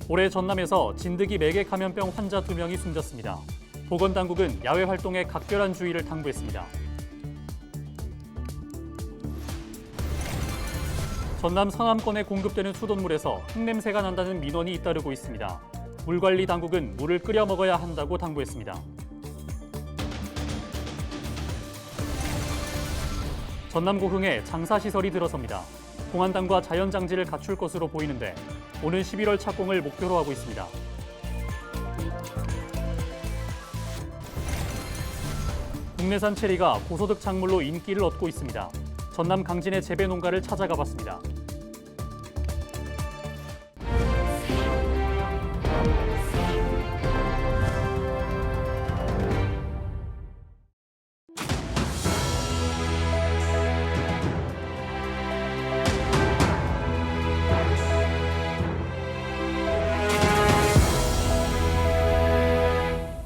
올해 전남에서 진드기 매개 감염병 환자 2명이 숨졌습니다. 보건당국은 야외 활동에 각별한 주의를 당부했습니다. 전남 서남권에 공급되는 수돗물에서 흙냄새가 난다는 민원이 잇따르고 있습니다. 물관리 당국은 물을 끓여 먹어야 한다고 당부했습니다. 전남 고흥에 장사시설이 들어섭니다. 공안당과 자연장지를 갖출 것으로 보이는데 오는 11월 착공을 목표로 하고 있습니다. 국내산 체리가 고소득 작물로 인기를 얻고 있습니다. 전남 강진의 재배 농가를 찾아가 봤습니다.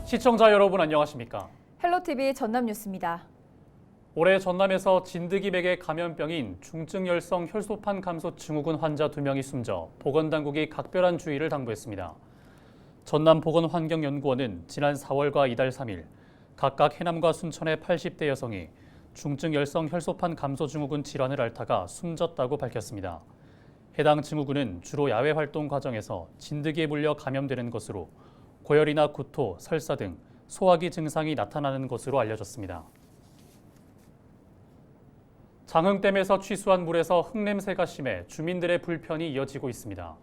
시청자 여러분 안녕하십니까? 헬로티비 전남뉴스입니다. 올해 전남에서 진드기 매개 감염병인 중증열성 혈소판 감소 증후군 환자 2명이 숨져 보건당국이 각별한 주의를 당부했습니다. 전남보건환경연구원은 지난 4월과 이달 3일 각각 해남과 순천의 80대 여성이 중증열성 혈소판 감소 증후군 질환을 앓다가 숨졌다고 밝혔습니다. 해당 증후군은 주로 야외 활동 과정에서 진드기에 물려 감염되는 것으로 고열이나 구토, 설사 등 소화기 증상이 나타나는 것으로 알려졌습니다. 장흥댐에서 취수한 물에서 흙냄새가 심해 주민들의 불편이 이어지고 있습니다.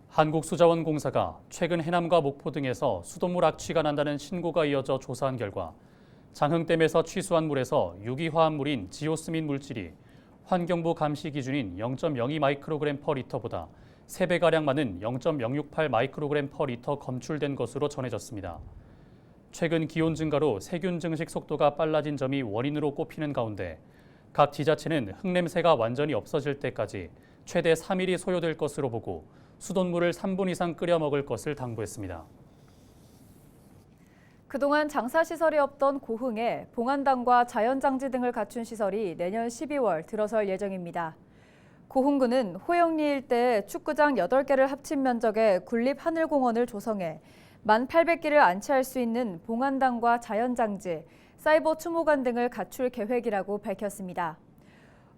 한국수자원공사가 최근 해남과 목포 등에서 수돗물 악취가 난다는 신고가 이어져 조사한 결과 장흥댐에서 취수한 물에서 유기화합물인 지오스민 물질이 환경부 감시 기준인 0.02 마이크로그램 퍼 리터보다 3배가량 많은 0.068 마이크로그램 퍼 리터 검출된 것으로 전해졌습니다. 최근 기온 증가로 세균 증식 속도가 빨라진 점이 원인으로 꼽히는 가운데 각 지자체는 흙냄새가 완전히 없어질 때까지 최대 3일이 소요될 것으로 보고 수돗물을 3분 이상 끓여 먹을 것을 당부했습니다. 그동안 장사시설이 없던 고흥에 봉안당과 자연장지 등을 갖춘 시설이 내년 12월 들어설 예정입니다. 고흥구는 호영리 일대에 축구장 8개를 합친 면적의 군립하늘공원을 조성해 1,800기를 안치할 수 있는 봉안당과 자연장지, 사이버 추모관 등을 갖출 계획이라고 밝혔습니다.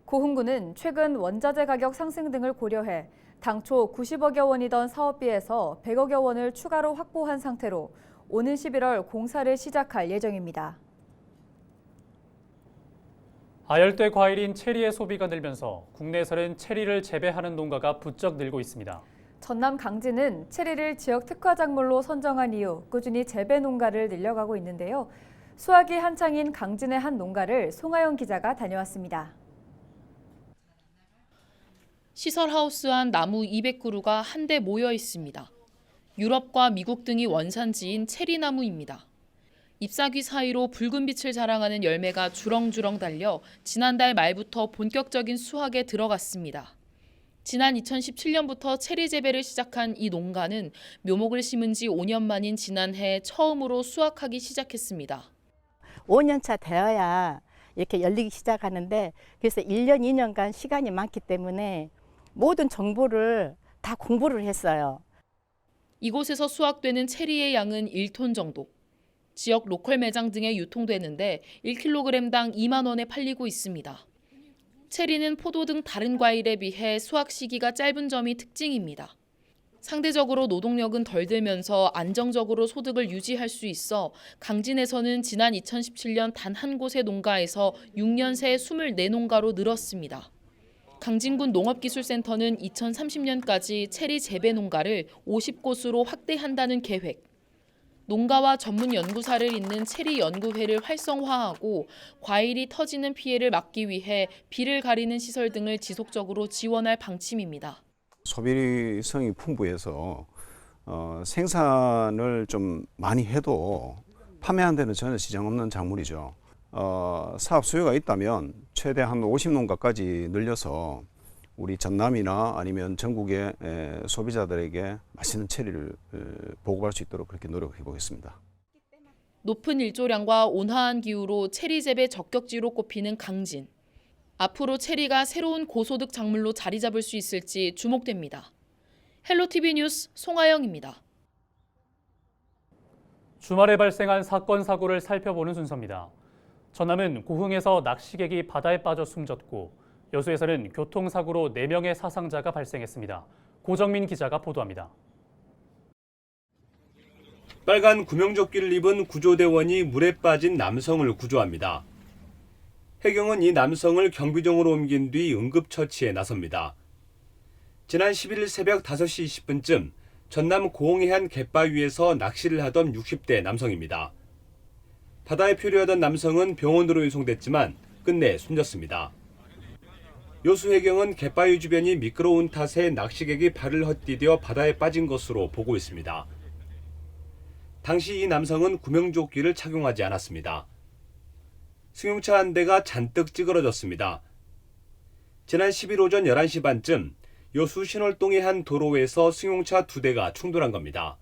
고흥구는 최근 원자재 가격 상승 등을 고려해 당초 90억여 원이던 사업비에서 100억여 원을 추가로 확보한 상태로 오는 11월 공사를 시작할 예정입니다. 아열대 과일인 체리의 소비가 늘면서 국내에서는 체리를 재배하는 농가가 부쩍 늘고 있습니다. 전남 강진은 체리를 지역 특화 작물로 선정한 이후 꾸준히 재배 농가를 늘려가고 있는데요. 수확이 한창인 강진의 한 농가를 송하영 기자가 다녀왔습니다. 시설 하우스 안 나무 200그루가 한데 모여 있습니다. 유럽과 미국 등이 원산지인 체리나무입니다. 잎사귀 사이로 붉은 빛을 자랑하는 열매가 주렁주렁 달려 지난달 말부터 본격적인 수확에 들어갔습니다. 지난 2017년부터 체리 재배를 시작한 이 농가는 묘목을 심은 지 5년 만인 지난해 처음으로 수확하기 시작했습니다. 5년차 되어야 이렇게 열리기 시작하는데 그래서 1년, 2년간 시간이 많기 때문에 모든 정보를 다 공부를 했어요. 이곳에서 수확되는 체리의 양은 1톤 정도. 지역 로컬 매장 등에 유통되는데 1kg당 2만 원에 팔리고 있습니다. 체리는 포도 등 다른 과일에 비해 수확 시기가 짧은 점이 특징입니다. 상대적으로 노동력은 덜 들면서 안정적으로 소득을 유지할 수 있어 강진에서는 지난 2017년 단 한 곳의 농가에서 6년 새 24농가로 늘었습니다. 강진군 농업기술센터는 2030년까지 체리 재배 농가를 50곳으로 확대한다는 계획. 농가와 전문 연구사를 잇는 체리 연구회를 활성화하고 과일이 터지는 피해를 막기 위해 비를 가리는 시설 등을 지속적으로 지원할 방침입니다. 소비성이 풍부해서 생산을 좀 많이 해도 판매하는 데는 전혀 지장 없는 작물이죠. 사업 수요가 있다면 최대 한 50농가까지 늘려서 우리 전남이나 아니면 전국의 소비자들에게 맛있는 체리를 보급할 수 있도록 그렇게 노력해 보겠습니다. 높은 일조량과 온화한 기후로 체리 재배 적격지로 꼽히는 강진. 앞으로 체리가 새로운 고소득 작물로 자리 잡을 수 있을지 주목됩니다. 헬로티비 뉴스 송하영입니다. 주말에 발생한 사건 사고를 살펴보는 순서입니다. 전남은 고흥에서 낚시객이 바다에 빠져 숨졌고 여수에서는 교통사고로 4명의 사상자가 발생했습니다. 고정민 기자가 보도합니다. 빨간 구명조끼를 입은 구조대원이 물에 빠진 남성을 구조합니다. 해경은 이 남성을 경비정으로 옮긴 뒤 응급처치에 나섭니다. 지난 11일 새벽 5시 20분쯤 전남 고흥의 한 갯바위에서 낚시를 하던 60대 남성입니다. 바다에 표류하던 남성은 병원으로 이송됐지만 끝내 숨졌습니다. 여수해경은 갯바위 주변이 미끄러운 탓에 낚시객이 발을 헛디뎌 바다에 빠진 것으로 보고 있습니다. 당시 이 남성은 구명조끼를 착용하지 않았습니다. 승용차 한 대가 잔뜩 찌그러졌습니다. 지난 10일 오전 11시 반쯤 여수 신월동의 한 도로에서 승용차 2대가 충돌한 겁니다.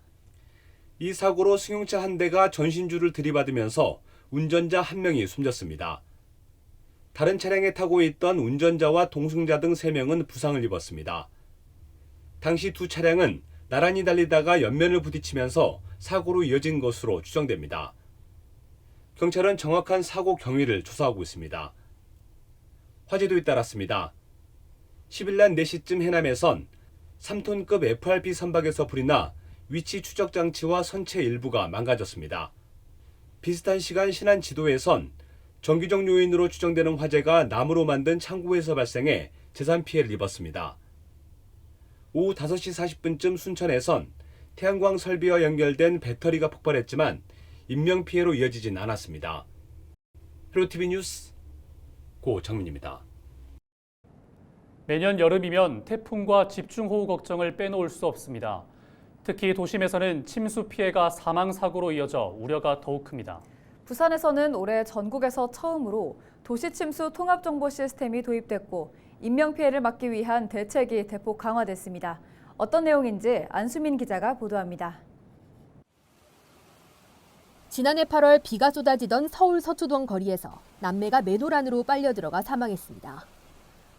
이 사고로 승용차 한 대가 전신줄을 들이받으면서 운전자 1명이 숨졌습니다. 다른 차량에 타고 있던 운전자와 동승자 등 3명은 부상을 입었습니다. 당시 두 차량은 나란히 달리다가 옆면을 부딪히면서 사고로 이어진 것으로 추정됩니다. 경찰은 정확한 사고 경위를 조사하고 있습니다. 화재도 잇따랐습니다. 10일 날 4시쯤 해남에선 3톤급 FRP 선박에서 불이 나 위치 추적 장치와 선체 일부가 망가졌습니다. 비슷한 시간 신안 지도에선 정규적 요인으로 추정되는 화재가 나무로 만든 창고에서 발생해 재산 피해를 입었습니다. 오후 5시 40분쯤 순천에선 태양광 설비와 연결된 배터리가 폭발했지만 인명피해로 이어지진 않았습니다. 헬로티비 뉴스 고정민입니다. 매년 여름이면 태풍과 집중호우 걱정을 빼놓을 수 없습니다. 특히 도심에서는 침수 피해가 사망사고로 이어져 우려가 더욱 큽니다. 부산에서는 올해 전국에서 처음으로 도시침수 통합정보 시스템이 도입됐고 인명피해를 막기 위한 대책이 대폭 강화됐습니다. 어떤 내용인지 안수민 기자가 보도합니다. 지난해 8월 비가 쏟아지던 서울 서초동 거리에서 남매가 매돌 안으로 빨려 들어가 사망했습니다.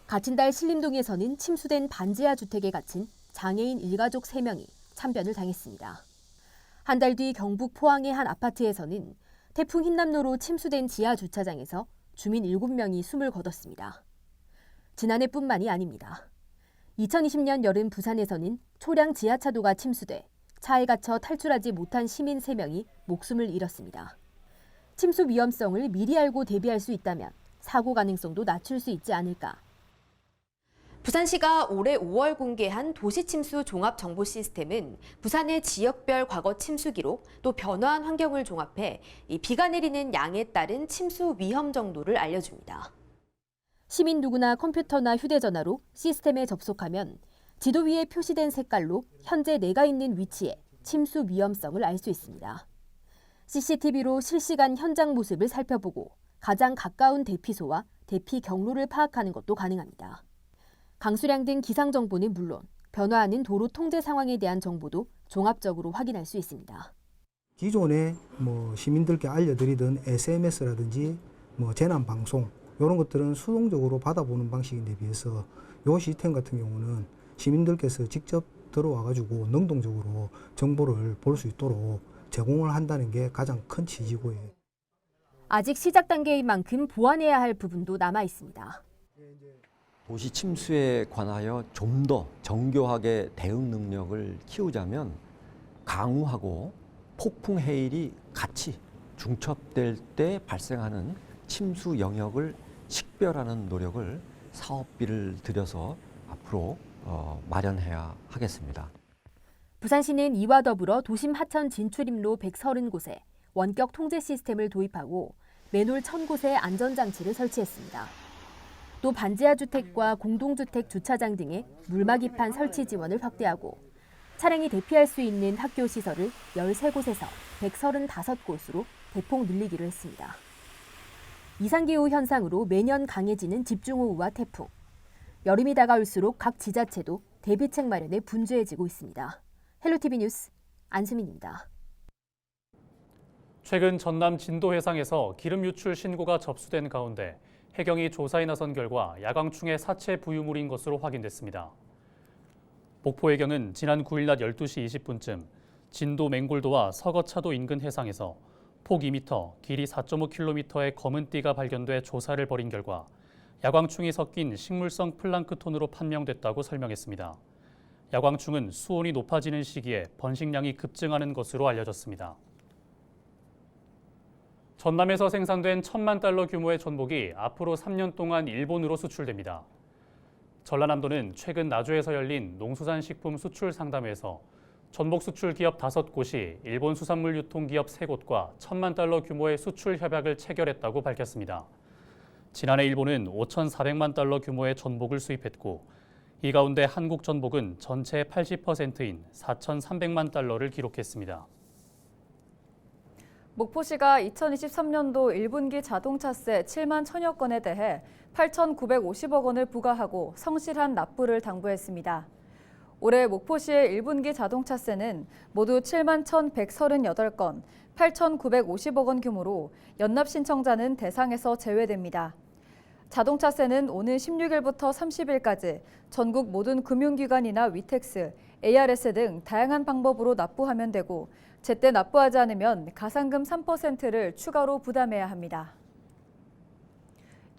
같은 달 신림동에서는 침수된 반지하 주택에 갇힌 장애인 일가족 3명이 참변을 당했습니다. 한 달 뒤 경북 포항의 한 아파트에서는 태풍 흰남노로 침수된 지하 주차장에서 주민 7명이 숨을 거뒀습니다. 지난해뿐만이 아닙니다. 2020년 여름 부산에서는 초량 지하차도가 침수돼 차에 갇혀 탈출하지 못한 시민 3명이 목숨을 잃었습니다. 침수 위험성을 미리 알고 대비할 수 있다면 사고 가능성도 낮출 수 있지 않을까. 부산시가 올해 5월 공개한 도시침수 종합정보 시스템은 부산의 지역별 과거 침수 기록, 또 변화한 환경을 종합해 비가 내리는 양에 따른 침수 위험 정도를 알려줍니다. 시민 누구나 컴퓨터나 휴대전화로 시스템에 접속하면 지도 위에 표시된 색깔로 현재 내가 있는 위치에 침수 위험성을 알 수 있습니다. CCTV로 실시간 현장 모습을 살펴보고 가장 가까운 대피소와 대피 경로를 파악하는 것도 가능합니다. 강수량 등 기상 정보는 물론 변화하는 도로 통제 상황에 대한 정보도 종합적으로 확인할 수 있습니다. 기존에 시민들께 알려드리던 SMS라든지 재난 방송 이런 것들은 수동적으로 받아보는 방식인데 비해서 이 시스템 같은 경우는 시민들께서 직접 들어와가지고 능동적으로 정보를 볼 수 있도록 제공을 한다는 게 가장 큰 취지고요. 아직 시작 단계인 만큼 보완해야 할 부분도 남아 있습니다. 도시 침수에 관하여 좀 더 정교하게 대응 능력을 키우자면 강우하고 폭풍 해일이 같이 중첩될 때 발생하는 침수 영역을 식별하는 노력을 사업비를 들여서 앞으로 마련해야 하겠습니다. 부산시는 이와 더불어 도심 하천 진출입로 130곳에 원격 통제 시스템을 도입하고 매놀 1000곳에 안전장치를 설치했습니다. 또 반지하 주택과 공동주택 주차장 등의 물막이판 설치 지원을 확대하고 차량이 대피할 수 있는 학교 시설을 13곳에서 135곳으로 대폭 늘리기로 했습니다. 이상기후 현상으로 매년 강해지는 집중호우와 태풍. 여름이 다가올수록 각 지자체도 대비책 마련에 분주해지고 있습니다. 헬로티비 뉴스 안수민입니다. 최근 전남 진도 해상에서 기름 유출 신고가 접수된 가운데 해경이 조사에 나선 결과 야광충의 사체 부유물인 것으로 확인됐습니다. 목포해경은 지난 9일 낮 12시 20분쯤 진도 맹골도와 서거차도 인근 해상에서 폭 2m, 길이 4.5km의 검은 띠가 발견돼 조사를 벌인 결과 야광충이 섞인 식물성 플랑크톤으로 판명됐다고 설명했습니다. 야광충은 수온이 높아지는 시기에 번식량이 급증하는 것으로 알려졌습니다. 전남에서 생산된 1,000만 달러 규모의 전복이 앞으로 3년 동안 일본으로 수출됩니다. 전라남도는 최근 나주에서 열린 농수산식품 수출 상담회에서 전복 수출 기업 5곳이 일본 수산물 유통 기업 3곳과 1,000만 달러 규모의 수출 협약을 체결했다고 밝혔습니다. 지난해 일본은 5,400만 달러 규모의 전복을 수입했고 이 가운데 한국 전복은 전체의 80%인 4,300만 달러를 기록했습니다. 목포시가 2023년도 1분기 자동차세 7만 1천여 건에 대해 8,950억 원을 부과하고 성실한 납부를 당부했습니다. 올해 목포시의 1분기 자동차세는 모두 7만 1,138건, 8,950억 원 규모로 연납 신청자는 대상에서 제외됩니다. 자동차세는 오는 16일부터 30일까지 전국 모든 금융기관이나 위택스, ARS 등 다양한 방법으로 납부하면 되고 제때 납부하지 않으면 가산금 3%를 추가로 부담해야 합니다.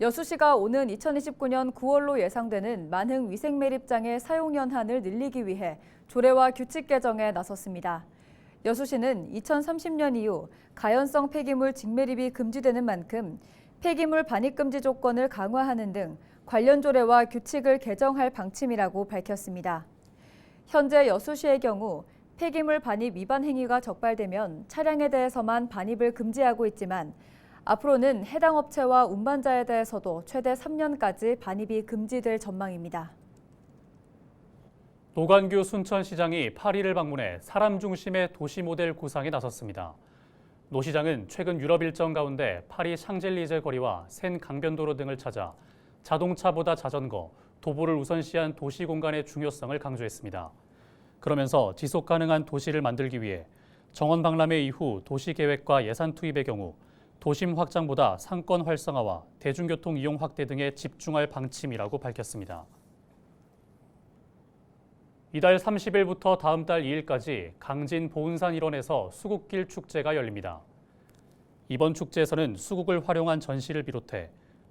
여수시가 오는 2029년 9월로 예상되는 만흥 위생매립장의 사용 연한을 늘리기 위해 조례와 규칙 개정에 나섰습니다. 여수시는 2030년 이후 가연성 폐기물 직매립이 금지되는 만큼 폐기물 반입 금지 조건을 강화하는 등 관련 조례와 규칙을 개정할 방침이라고 밝혔습니다. 현재 여수시의 경우 폐기물 반입 위반 행위가 적발되면 차량에 대해서만 반입을 금지하고 있지만 앞으로는 해당 업체와 운반자에 대해서도 최대 3년까지 반입이 금지될 전망입니다. 노관규 순천시장이 파리를 방문해 사람 중심의 도시 모델 구상에 나섰습니다. 노 시장은 최근 유럽 일정 가운데 파리 샹젤리제 거리와 센 강변도로 등을 찾아 자동차보다 자전거, 도보를 우선시한 도시 공간의 중요성을 강조했습니다. 그러면서 지속 가능한 도시를 만들기 위해 정원 박람회 이후 도시 계획과 예산 투입의 경우 도심 확장보다 상권 활성화와 대중교통 이용 확대 등에 집중할 방침이라고 밝혔습니다. 이달 30일부터 다음 달 2일까지 강진 보은산 일원에서 수국길 축제가 열립니다. 이번 축제에서는 수국을 활용한 전시를 비롯해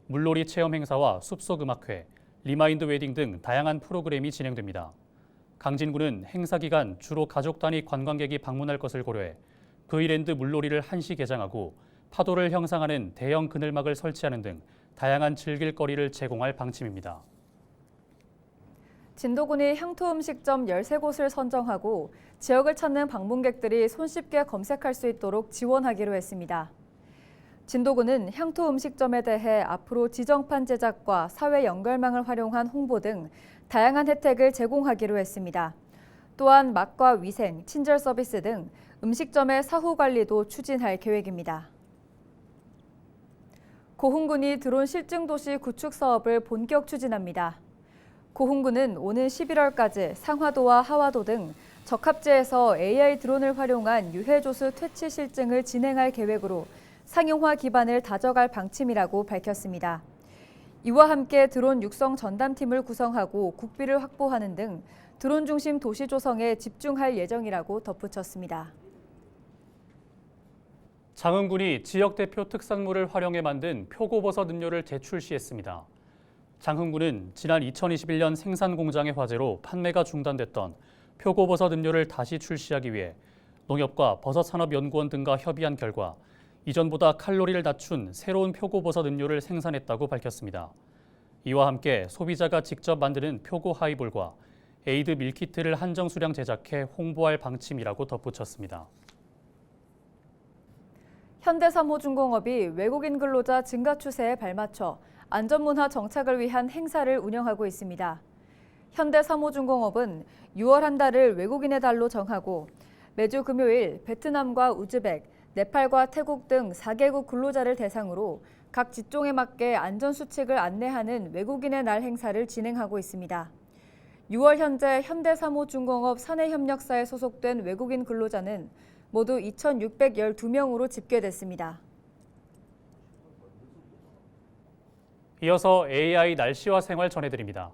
물놀이 체험 행사와 숲속 음악회, 리마인드 웨딩 등 다양한 프로그램이 진행됩니다. 강진구는 행사 기간 주로 가족 단위 관광객이 방문할 것을 고려해 V랜드 물놀이를 한시 개장하고 파도를 형상하는 대형 그늘막을 설치하는 등 다양한 즐길 거리를 제공할 방침입니다. 진도군이 향토 음식점 13곳을 선정하고 지역을 찾는 방문객들이 손쉽게 검색할 수 있도록 지원하기로 했습니다. 진도군은 향토 음식점에 대해 앞으로 지정판 제작과 사회 연결망을 활용한 홍보 등 다양한 혜택을 제공하기로 했습니다. 또한 맛과 위생, 친절 서비스 등 음식점의 사후 관리도 추진할 계획입니다. 고흥군이 드론 실증도시 구축 사업을 본격 추진합니다. 고흥군은 오는 11월까지 상화도와 하화도 등 적합지에서 AI 드론을 활용한 유해조수 퇴치 실증을 진행할 계획으로 상용화 기반을 다져갈 방침이라고 밝혔습니다. 이와 함께 드론 육성 전담팀을 구성하고 국비를 확보하는 등 드론 중심 도시 조성에 집중할 예정이라고 덧붙였습니다. 장흥군이 지역 대표 특산물을 활용해 만든 표고버섯 음료를 재출시했습니다. 장흥군은 지난 2021년 생산 공장의 화재로 판매가 중단됐던 표고버섯 음료를 다시 출시하기 위해 농협과 버섯산업연구원 등과 협의한 결과 이전보다 칼로리를 낮춘 새로운 표고버섯 음료를 생산했다고 밝혔습니다. 이와 함께 소비자가 직접 만드는 표고 하이볼과 에이드 밀키트를 한정 수량 제작해 홍보할 방침이라고 덧붙였습니다. 현대사모중공업이 외국인 근로자 증가 추세에 발맞춰 안전문화 정착을 위한 행사를 운영하고 있습니다. 현대사모중공업은 6월 한 달을 외국인의 달로 정하고 매주 금요일 베트남과 우즈벡, 네팔과 태국 등 4개국 근로자를 대상으로 각 직종에 맞게 안전수칙을 안내하는 외국인의 날 행사를 진행하고 있습니다. 6월 현재 현대사모중공업 사내협력사에 소속된 외국인 근로자는 모두 2,612명으로 집계됐습니다. 이어서 AI 날씨와 생활 전해드립니다.